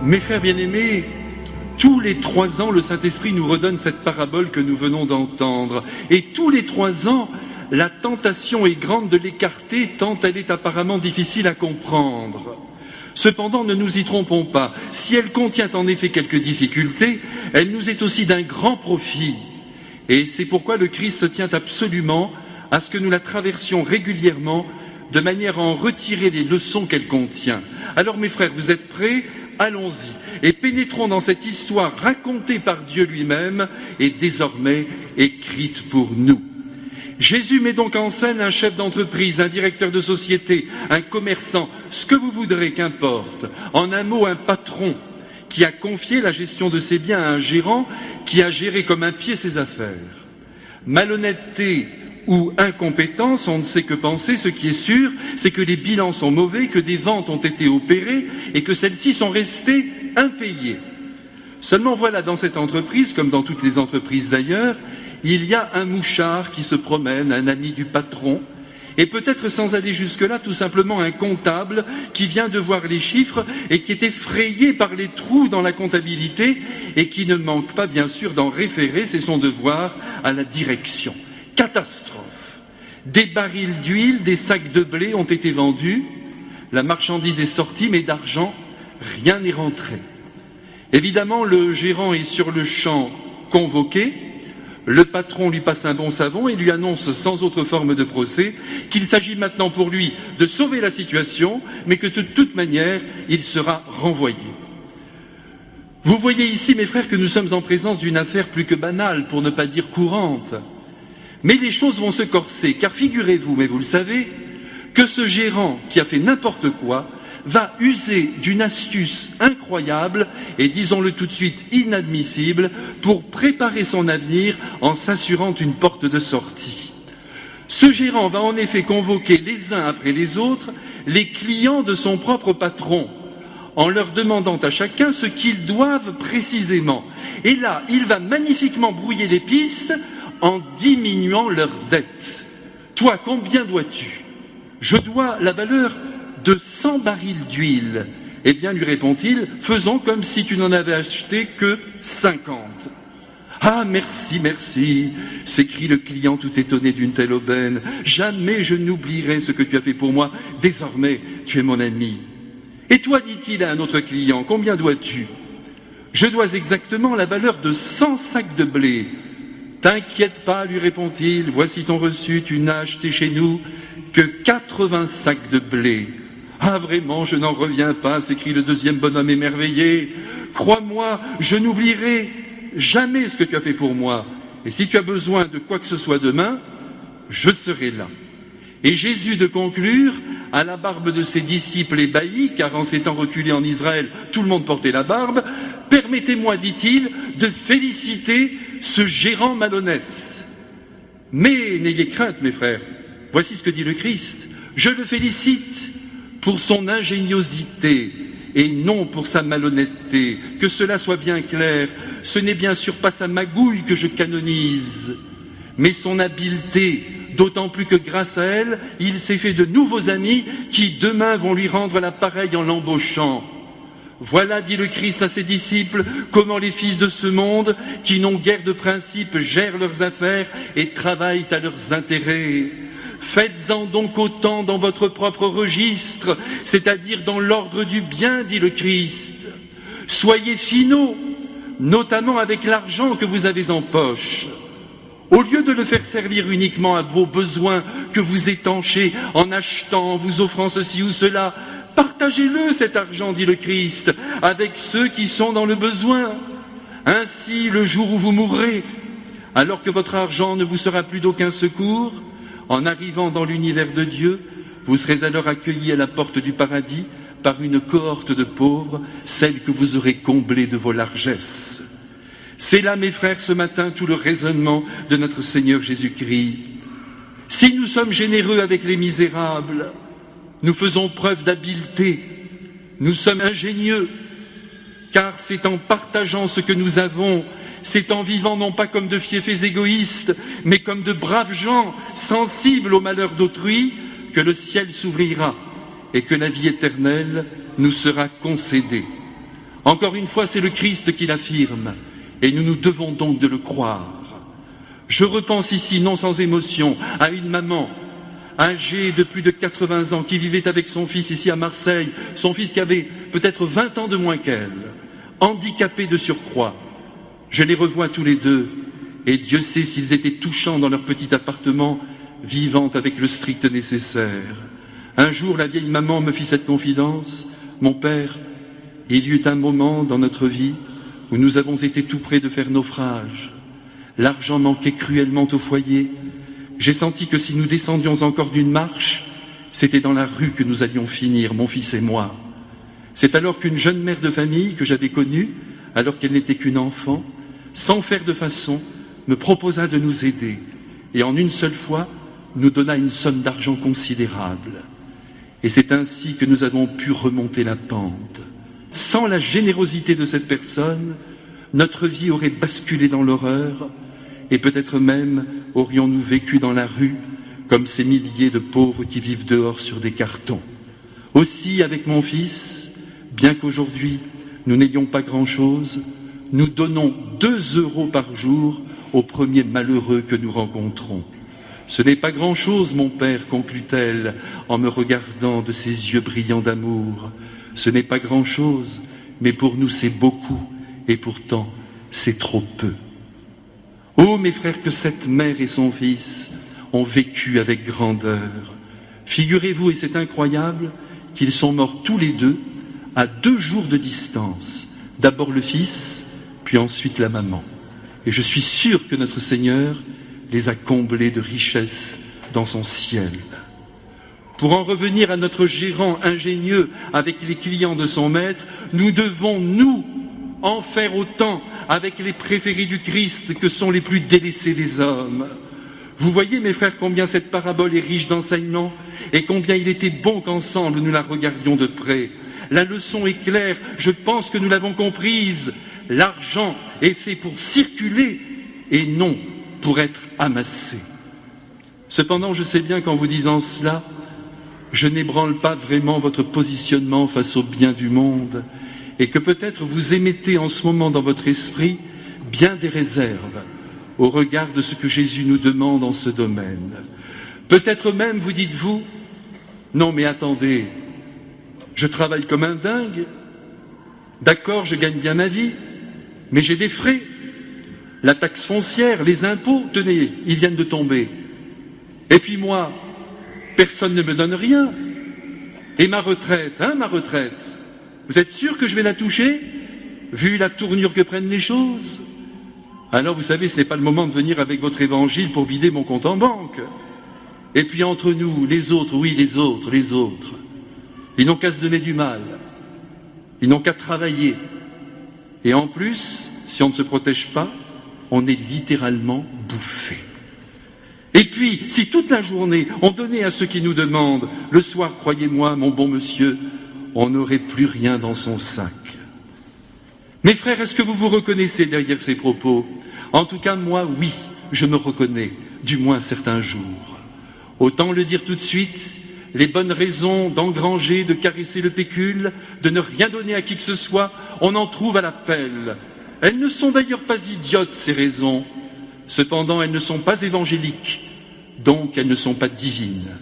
Mes frères bien-aimés, tous les 3 ans, le Saint-Esprit nous redonne cette parabole que nous venons d'entendre. Et tous les 3 ans, la tentation est grande de l'écarter, tant elle est apparemment difficile à comprendre. Cependant, ne nous y trompons pas. Si elle contient en effet quelques difficultés, elle nous est aussi d'un grand profit. Et c'est pourquoi le Christ tient absolument à ce que nous la traversions régulièrement, de manière à en retirer les leçons qu'elle contient. Alors mes frères, vous êtes prêts ? Allons-y et pénétrons dans cette histoire racontée par Dieu lui-même et désormais écrite pour nous. Jésus met donc en scène un chef d'entreprise, un directeur de société, un commerçant, ce que vous voudrez, qu'importe. En un mot, un patron qui a confié la gestion de ses biens à un gérant qui a géré comme un pied ses affaires. Malhonnêteté ou incompétence, on ne sait que penser. Ce qui est sûr, c'est que les bilans sont mauvais, que des ventes ont été opérées et que celles-ci sont restées impayées. Seulement voilà, dans cette entreprise, comme dans toutes les entreprises d'ailleurs, il y a un mouchard qui se promène, un ami du patron, et peut-être sans aller jusque-là, tout simplement un comptable qui vient de voir les chiffres et qui est effrayé par les trous dans la comptabilité et qui ne manque pas bien sûr d'en référer, c'est son devoir, à la direction. Catastrophe. Des barils d'huile, des sacs de blé ont été vendus, la marchandise est sortie, mais d'argent, rien n'est rentré. Évidemment, le gérant est sur le champ convoqué, le patron lui passe un bon savon et lui annonce sans autre forme de procès qu'il s'agit maintenant pour lui de sauver la situation, mais que de toute manière, il sera renvoyé. Vous voyez ici, mes frères, que nous sommes en présence d'une affaire plus que banale, pour ne pas dire courante. Mais les choses vont se corser, car figurez-vous, mais vous le savez, que ce gérant qui a fait n'importe quoi va user d'une astuce incroyable et, disons-le tout de suite, inadmissible, pour préparer son avenir en s'assurant une porte de sortie. Ce gérant va en effet convoquer les uns après les autres les clients de son propre patron, en leur demandant à chacun ce qu'ils doivent précisément. Et là, il va magnifiquement brouiller les pistes en diminuant leurs dettes. Toi, combien dois-tu ? Je dois la valeur de 100 barils d'huile. Eh bien, lui répond-il, faisons comme si tu n'en avais acheté que 50. Ah, merci, merci, s'écrie le client tout étonné d'une telle aubaine. Jamais je n'oublierai ce que tu as fait pour moi. Désormais, tu es mon ami. Et toi, dit-il à un autre client, combien dois-tu ? Je dois exactement la valeur de 100 sacs de blé. T'inquiète pas, lui répond-il, voici ton reçu, tu n'as acheté chez nous que 80 sacs de blé. Ah, vraiment, je n'en reviens pas, s'écrie le deuxième bonhomme émerveillé. Crois-moi, je n'oublierai jamais ce que tu as fait pour moi. Et si tu as besoin de quoi que ce soit demain, je serai là. Et Jésus de conclure, à la barbe de ses disciples ébahis, car en s'étant reculé en Israël, tout le monde portait la barbe, « Permettez-moi, dit-il, de féliciter ce gérant malhonnête. Mais n'ayez crainte, mes frères, voici ce que dit le Christ. Je le félicite pour son ingéniosité et non pour sa malhonnêteté. Que cela soit bien clair, ce n'est bien sûr pas sa magouille que je canonise, mais son habileté, d'autant plus que grâce à elle, il s'est fait de nouveaux amis qui demain vont lui rendre la pareille en l'embauchant. Voilà, dit le Christ à ses disciples, comment les fils de ce monde, qui n'ont guère de principe, gèrent leurs affaires et travaillent à leurs intérêts. Faites-en donc autant dans votre propre registre, c'est-à-dire dans l'ordre du bien, dit le Christ. Soyez finaux, notamment avec l'argent que vous avez en poche. Au lieu de le faire servir uniquement à vos besoins que vous étanchez en achetant, en vous offrant ceci ou cela, partagez-le, cet argent, dit le Christ, avec ceux qui sont dans le besoin. Ainsi, le jour où vous mourrez, alors que votre argent ne vous sera plus d'aucun secours, en arrivant dans l'univers de Dieu, vous serez alors accueillis à la porte du paradis par une cohorte de pauvres, celle que vous aurez comblée de vos largesses. C'est là, mes frères, ce matin, tout le raisonnement de notre Seigneur Jésus-Christ. Si nous sommes généreux avec les misérables, nous faisons preuve d'habileté, nous sommes ingénieux, car c'est en partageant ce que nous avons, c'est en vivant non pas comme de fiefés égoïstes, mais comme de braves gens sensibles au malheur d'autrui, que le ciel s'ouvrira et que la vie éternelle nous sera concédée. Encore une fois, c'est le Christ qui l'affirme, et nous nous devons donc de le croire. Je repense ici, non sans émotion, à une maman âgée de plus de 80 ans qui vivait avec son fils ici à Marseille, son fils qui avait peut-être 20 ans de moins qu'elle, handicapé de surcroît. Je les revois tous les deux, et Dieu sait s'ils étaient touchants dans leur petit appartement, vivant avec le strict nécessaire. Un jour, la vieille maman me fit cette confidence: mon père, il y eut un moment dans notre vie où nous avons été tout près de faire naufrage. L'argent manquait cruellement au foyer. J'ai senti que si nous descendions encore d'une marche, c'était dans la rue que nous allions finir, mon fils et moi. C'est alors qu'une jeune mère de famille que j'avais connue, alors qu'elle n'était qu'une enfant, sans faire de façon, me proposa de nous aider, et en une seule fois, nous donna une somme d'argent considérable. Et c'est ainsi que nous avons pu remonter la pente. Sans la générosité de cette personne, notre vie aurait basculé dans l'horreur, et peut-être même aurions-nous vécu dans la rue, comme ces milliers de pauvres qui vivent dehors sur des cartons. Aussi, avec mon fils, bien qu'aujourd'hui nous n'ayons pas grand-chose, nous donnons 2 € par jour au premier malheureux que nous rencontrons. Ce n'est pas grand-chose, mon père, conclut-elle, en me regardant de ses yeux brillants d'amour. Ce n'est pas grand-chose, mais pour nous c'est beaucoup, et pourtant c'est trop peu. Oh, mes frères, que cette mère et son fils ont vécu avec grandeur. Figurez-vous, et c'est incroyable, qu'ils sont morts tous les deux à 2 jours de distance. D'abord le fils, puis ensuite la maman. Et je suis sûr que notre Seigneur les a comblés de richesses dans son ciel. Pour en revenir à notre gérant ingénieux avec les clients de son maître, nous devons, nous, en faire autant avec les préférés du Christ que sont les plus délaissés des hommes. Vous voyez, mes frères, combien cette parabole est riche d'enseignements et combien il était bon qu'ensemble nous la regardions de près. La leçon est claire, je pense que nous l'avons comprise. L'argent est fait pour circuler et non pour être amassé. Cependant, je sais bien qu'en vous disant cela, je n'ébranle pas vraiment votre positionnement face au bien du monde et que peut-être vous émettez en ce moment dans votre esprit bien des réserves au regard de ce que Jésus nous demande en ce domaine. Peut-être même vous dites-vous: non mais attendez, je travaille comme un dingue, d'accord, je gagne bien ma vie, mais j'ai des frais. La taxe foncière, les impôts, tenez, ils viennent de tomber. Et puis moi, personne ne me donne rien. Et ma retraite, ma retraite, vous êtes sûr que je vais la toucher, vu la tournure que prennent les choses? Alors vous savez, ce n'est pas le moment de venir avec votre évangile pour vider mon compte en banque. Et puis entre nous, les autres, oui, les autres, ils n'ont qu'à se donner du mal. Ils n'ont qu'à travailler. Et en plus, si on ne se protège pas, on est littéralement bouffé. Et puis, si toute la journée on donnait à ceux qui nous demandent, le soir, croyez-moi, mon bon monsieur, on n'aurait plus rien dans son sac. Mes frères, est-ce que vous vous reconnaissez derrière ces propos? En tout cas, moi, oui, je me reconnais, du moins certains jours. Autant le dire tout de suite, les bonnes raisons d'engranger, de caresser le pécule, de ne rien donner à qui que ce soit, on en trouve à l'appel. Elles ne sont d'ailleurs pas idiotes, ces raisons. Cependant, elles ne sont pas évangéliques, donc elles ne sont pas divines.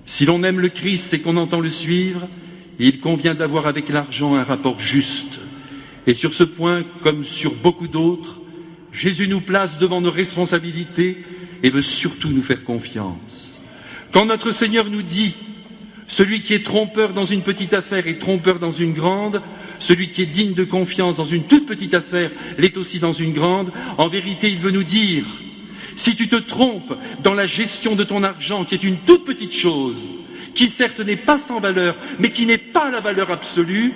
Si l'on aime le Christ et qu'on entend le suivre, il convient d'avoir avec l'argent un rapport juste. Et sur ce point, comme sur beaucoup d'autres, Jésus nous place devant nos responsabilités et veut surtout nous faire confiance. Quand notre Seigneur nous dit « Celui qui est trompeur dans une petite affaire est trompeur dans une grande », celui qui est digne de confiance dans une toute petite affaire l'est aussi dans une grande, en vérité, il veut nous dire « Si tu te trompes dans la gestion de ton argent, qui est une toute petite chose, qui certes n'est pas sans valeur, mais qui n'est pas la valeur absolue,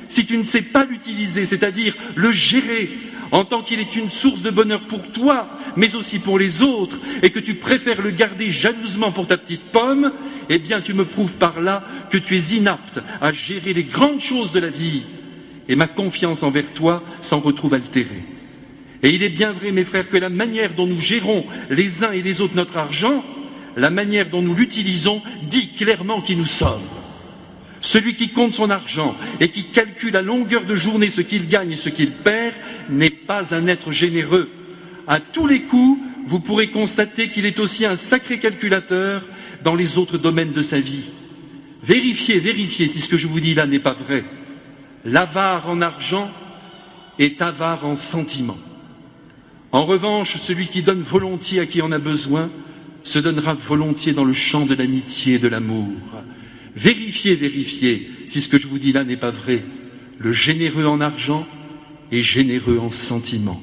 si tu ne sais pas l'utiliser, c'est-à-dire le gérer, en tant qu'il est une source de bonheur pour toi, mais aussi pour les autres, et que tu préfères le garder jalousement pour ta petite pomme, eh bien tu me prouves par là que tu es inapte à gérer les grandes choses de la vie, et ma confiance envers toi s'en retrouve altérée. Et il est bien vrai, mes frères, que la manière dont nous gérons les uns et les autres notre argent, la manière dont nous l'utilisons, dit clairement qui nous sommes. Celui qui compte son argent et qui calcule à longueur de journée ce qu'il gagne et ce qu'il perd n'est pas un être généreux. À tous les coups, vous pourrez constater qu'il est aussi un sacré calculateur dans les autres domaines de sa vie. Vérifiez si ce que je vous dis là n'est pas vrai. L'avare en argent est avare en sentiment. En revanche, celui qui donne volontiers à qui en a besoin se donnera volontiers dans le champ de l'amitié et de l'amour. Vérifiez si ce que je vous dis là n'est pas vrai. Le généreux en argent est généreux en sentiment.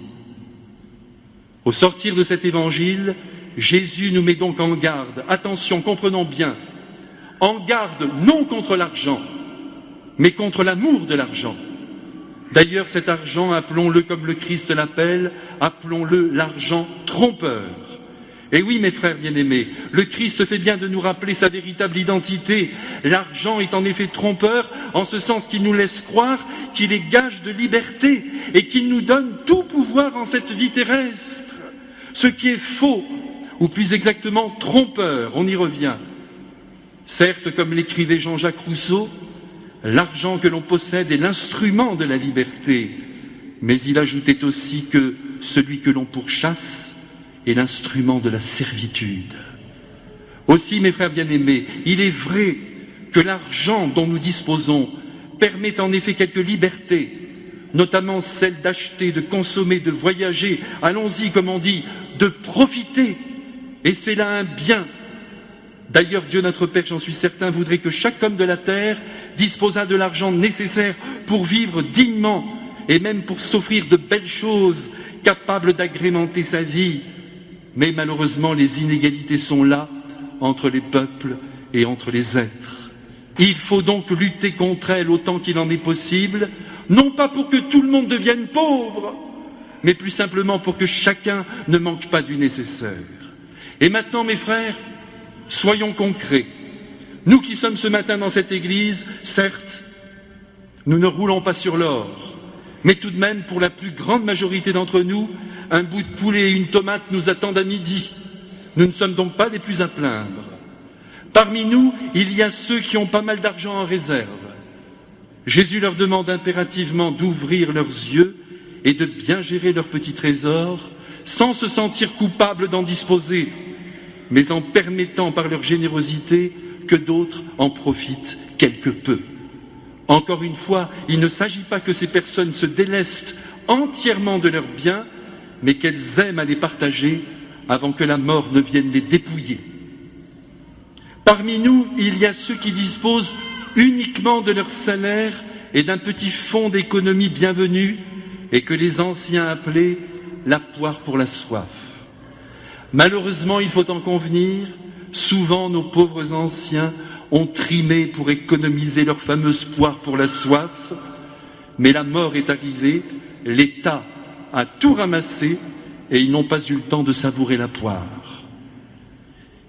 Au sortir de cet évangile, Jésus nous met donc en garde. Attention, comprenons bien. En garde non contre l'argent, mais contre l'amour de l'argent. D'ailleurs, cet argent, appelons-le comme le Christ l'appelle, appelons-le l'argent trompeur. Et oui, mes frères bien-aimés, le Christ fait bien de nous rappeler sa véritable identité. L'argent est en effet trompeur, en ce sens qu'il nous laisse croire qu'il est gage de liberté et qu'il nous donne tout pouvoir en cette vie terrestre. Ce qui est faux, ou plus exactement trompeur, on y revient. Certes, comme l'écrivait Jean-Jacques Rousseau, l'argent que l'on possède est l'instrument de la liberté, mais il ajoutait aussi que celui que l'on pourchasse est l'instrument de la servitude. Aussi, mes frères bien-aimés, il est vrai que l'argent dont nous disposons permet en effet quelques libertés, notamment celle d'acheter, de consommer, de voyager, allons-y, comme on dit, de profiter, et c'est là un bien. D'ailleurs, Dieu notre Père, j'en suis certain, voudrait que chaque homme de la terre disposât de l'argent nécessaire pour vivre dignement et même pour s'offrir de belles choses capables d'agrémenter sa vie. Mais malheureusement, les inégalités sont là entre les peuples et entre les êtres. Il faut donc lutter contre elles autant qu'il en est possible, non pas pour que tout le monde devienne pauvre, mais plus simplement pour que chacun ne manque pas du nécessaire. Et maintenant, mes frères, soyons concrets. Nous qui sommes ce matin dans cette église, certes, nous ne roulons pas sur l'or, mais tout de même, pour la plus grande majorité d'entre nous, un bout de poulet et une tomate nous attendent à midi. Nous ne sommes donc pas les plus à plaindre. Parmi nous, il y a ceux qui ont pas mal d'argent en réserve. Jésus leur demande impérativement d'ouvrir leurs yeux et de bien gérer leur petit trésor, sans se sentir coupables d'en disposer, mais en permettant par leur générosité que d'autres en profitent quelque peu. Encore une fois, il ne s'agit pas que ces personnes se délestent entièrement de leurs biens, mais qu'elles aiment à les partager avant que la mort ne vienne les dépouiller. Parmi nous, il y a ceux qui disposent uniquement de leur salaire et d'un petit fonds d'économie bienvenu et que les anciens appelaient la poire pour la soif. Malheureusement, il faut en convenir, souvent nos pauvres anciens ont trimé pour économiser leur fameuse poire pour la soif, mais la mort est arrivée, l'État a tout ramassé et ils n'ont pas eu le temps de savourer la poire.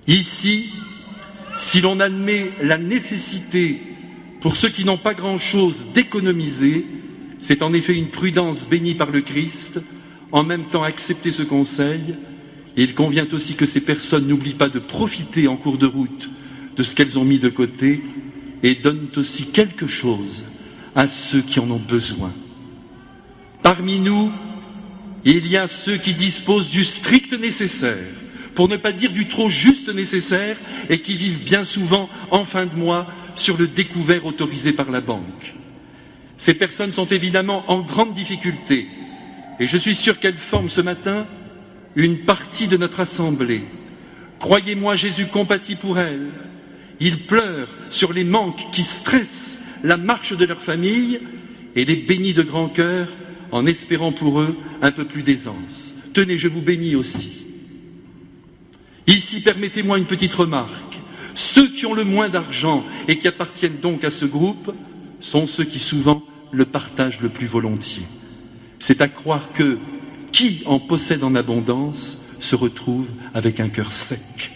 Ici, si l'on admet la nécessité pour ceux qui n'ont pas grand-chose d'économiser, c'est en effet une prudence bénie par le Christ, en même temps accepter ce conseil. Et il convient aussi que ces personnes n'oublient pas de profiter en cours de route de ce qu'elles ont mis de côté et donnent aussi quelque chose à ceux qui en ont besoin. Parmi nous, il y a ceux qui disposent du strict nécessaire, pour ne pas dire du trop juste nécessaire, et qui vivent bien souvent en fin de mois sur le découvert autorisé par la banque. Ces personnes sont évidemment en grande difficulté, et je suis sûr qu'elles forment ce matin une partie de notre assemblée. Croyez-moi, Jésus compatit pour elles. Il pleure sur les manques qui stressent la marche de leur famille et les bénit de grand cœur en espérant pour eux un peu plus d'aisance. Tenez, je vous bénis aussi. Ici, permettez-moi une petite remarque. Ceux qui ont le moins d'argent et qui appartiennent donc à ce groupe sont ceux qui souvent le partagent le plus volontiers. C'est à croire que qui en possède en abondance se retrouve avec un cœur sec.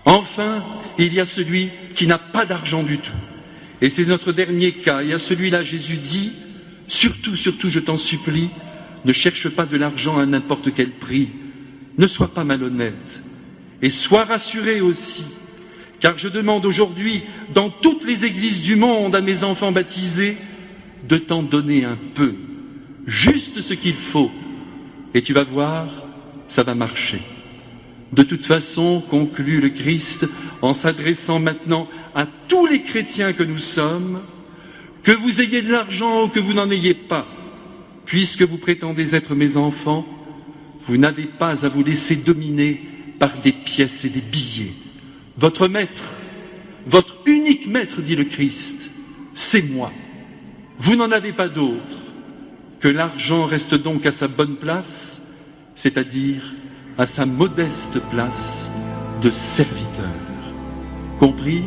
Enfin, il y a celui qui n'a pas d'argent du tout. Et c'est notre dernier cas. Et à celui-là, Jésus dit, surtout, je t'en supplie, ne cherche pas de l'argent à n'importe quel prix. Ne sois pas malhonnête. Et sois rassuré aussi, car je demande aujourd'hui dans toutes les églises du monde à mes enfants baptisés de t'en donner un peu, juste ce qu'il faut, et tu vas voir, ça va marcher. De toute façon, conclut le Christ en s'adressant maintenant à tous les chrétiens que nous sommes, que vous ayez de l'argent ou que vous n'en ayez pas, puisque vous prétendez être mes enfants, vous n'avez pas à vous laisser dominer par des pièces et des billets. Votre maître, votre unique maître, dit le Christ, c'est moi. Vous n'en avez pas d'autre. Que l'argent reste donc à sa bonne place, c'est-à-dire à sa modeste place de serviteur. Compris ?